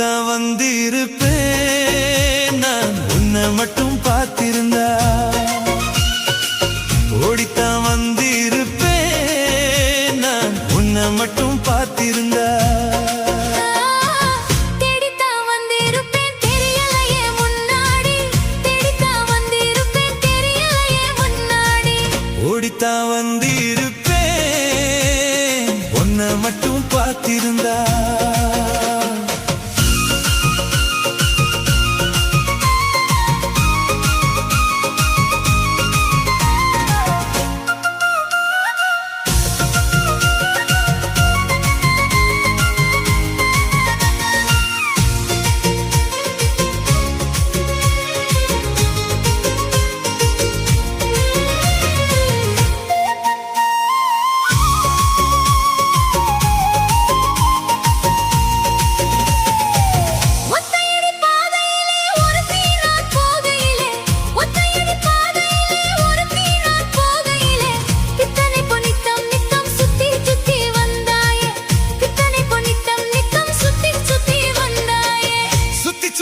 ஓடித்தான் வந்திருப்பேன் நான் உன்னை மட்டும் பார்த்திருந்தா. ஓடித்தான் வந்திருப்பேன் நான் உன்னை மட்டும் பார்த்திருந்தா. ஓடித்தான் வந்திருப்பேன் உன்னை மட்டும் பார்த்திருந்தா.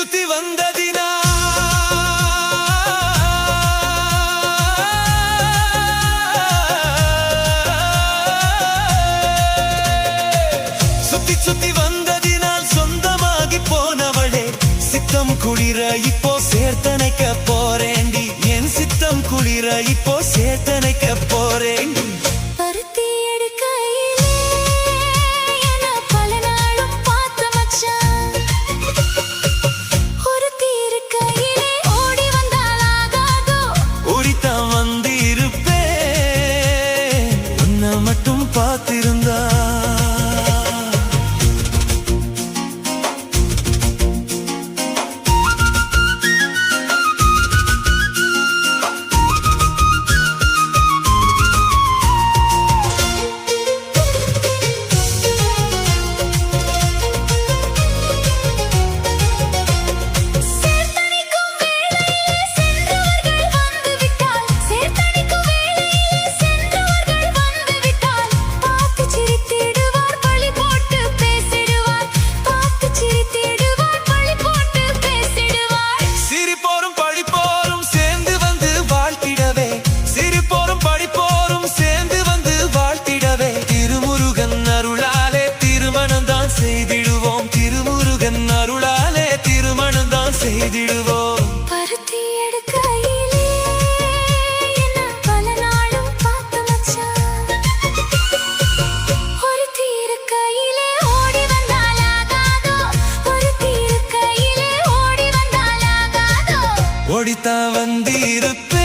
சுத்தி வந்ததினா சுத்தி வந்ததினால் சொந்தமாகி போனவளே, சித்தம் குளிர இப்போ சேர்த்தனைக்க போறேண்டி. என் சித்தம் குளிர இப்போ சேர்த்தனைக்க போறேண்டி. மட்டும் பார்த்திருந்தா. செய்திடுவோம் திருமுருகன் அருளாலே திருமணம் தான் செய்திடுவோம். பருத்தி எடுக்கையிலே என்ன பல நாளும் பார்த்த மச்சான். ஒரு தீருக்கையிலே ஓடி வந்தாலாகாதோ, ஒரு தீருக்கையிலே ஓடி வந்தாலாகாதோ. ஓடித்தான் வந்திருப்பேன்